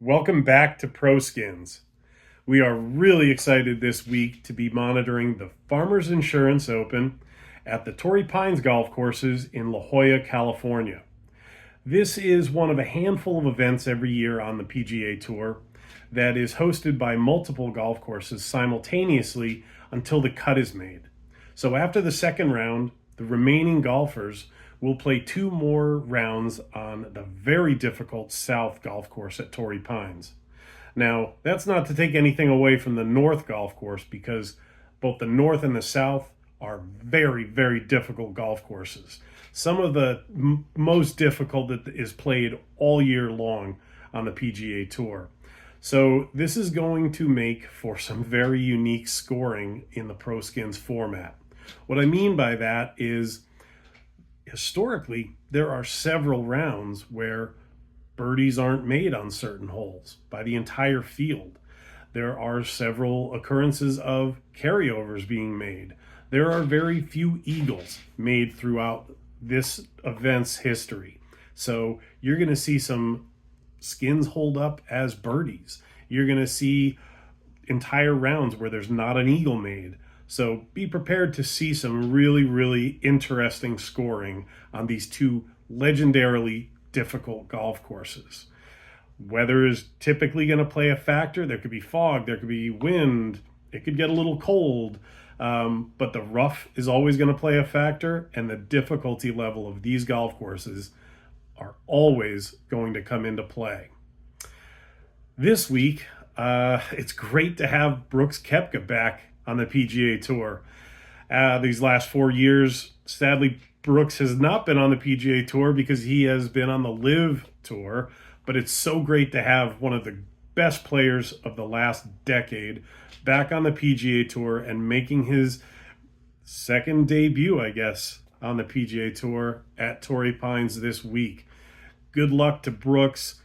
Welcome back to Pro Skins. We are really excited this week to be monitoring the Farmers Insurance Open at the Torrey Pines Golf Courses in La Jolla, California. This is one of a handful of events every year on the PGA Tour that is hosted by multiple golf courses simultaneously until the cut is made. So after the second round, the remaining golfers will play two more rounds on the very difficult South Golf Course at Torrey Pines. Now, that's not to take anything away from the North Golf Course because both the North and the South are very, very difficult golf courses. Some of the most difficult that is played all year long on the PGA Tour. So this is going to make for some very unique scoring in the Pro Skins format. What I mean by that is historically, there are several rounds where birdies aren't made on certain holes by the entire field. There are several occurrences of carryovers being made. There are very few eagles made throughout this event's history. So you're going to see some skins hold up as birdies. You're going to see entire rounds where there's not an eagle made. So be prepared to see some really, really interesting scoring on these two legendarily difficult golf courses. Weather is typically going to play a factor. There could be fog, there could be wind, it could get a little cold, but the rough is always going to play a factor, and the difficulty level of these golf courses are always going to come into play. This week, it's great to have Brooks Koepka back on the PGA Tour. These last 4 years, sadly, Brooks has not been on the PGA Tour because he has been on the LIV Tour, but it's so great to have one of the best players of the last decade back on the PGA Tour and making his second debut, I guess, on the PGA Tour at Torrey Pines this week. Good luck to Brooks.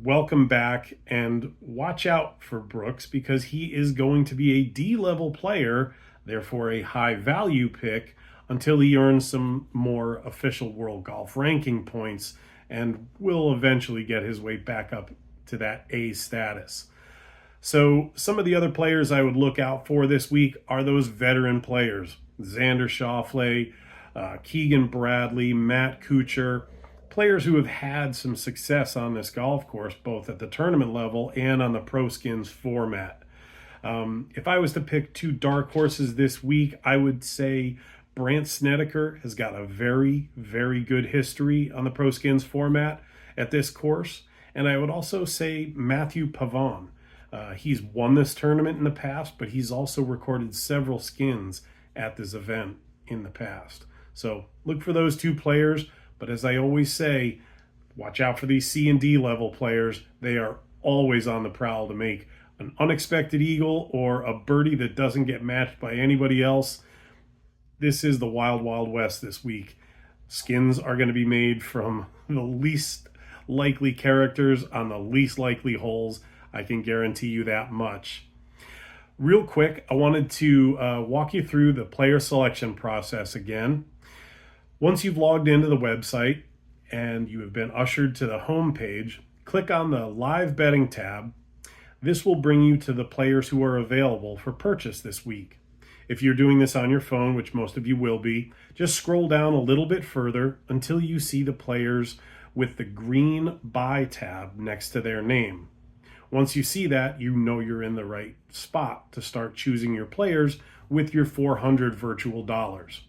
Welcome back, and watch out for Brooks because he is going to be a D-level player, therefore a high-value pick, until he earns some more official world golf ranking points and will eventually get his way back up to that A status. So some of the other players I would look out for this week are those veteran players. Xander Schauffele, Keegan Bradley, Matt Kuchar, players who have had some success on this golf course, both at the tournament level and on the Pro Skins format. If I was to pick two dark horses this week, I would say Brandt Snedeker has got a very, very good history on the Pro Skins format at this course. And I would also say Matthew Pavon. He's won this tournament in the past, but he's also recorded several skins at this event in the past. So look for those two players. But as I always say, watch out for these C and D level players. They are always on the prowl to make an unexpected eagle or a birdie that doesn't get matched by anybody else. This is the wild, wild west this week. Skins are going to be made from the least likely characters on the least likely holes. I can guarantee you that much. Real quick, I wanted to walk you through the player selection process again. Once you've logged into the website and you have been ushered to the home page, click on the Live Betting tab. This will bring you to the players who are available for purchase this week. If you're doing this on your phone, which most of you will be, just scroll down a little bit further until you see the players with the green Buy tab next to their name. Once you see that, you know you're in the right spot to start choosing your players with your 400 virtual dollars.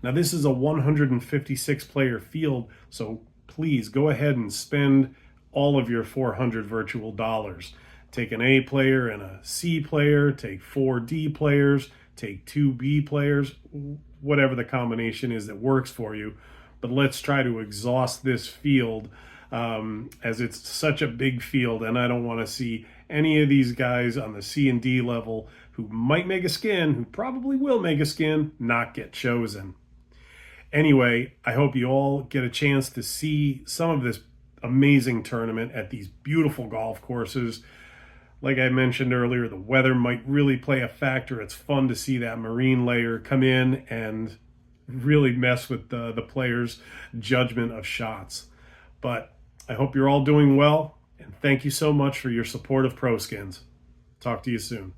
Now, this is a 156 player field, so please go ahead and spend all of your 400 virtual dollars. Take an A player and a C player, take 4 D players, take 2 B players, whatever the combination is that works for you. But let's try to exhaust this field as it's such a big field, and I don't want to see any of these guys on the C and D level who might make a skin, who probably will make a skin, not get chosen. Anyway, I hope you all get a chance to see some of this amazing tournament at these beautiful golf courses. Like I mentioned earlier, the weather might really play a factor. It's fun to see that marine layer come in and really mess with the players' judgment of shots. But I hope you're all doing well, And thank you so much for your support of ProSkins. Talk to you soon.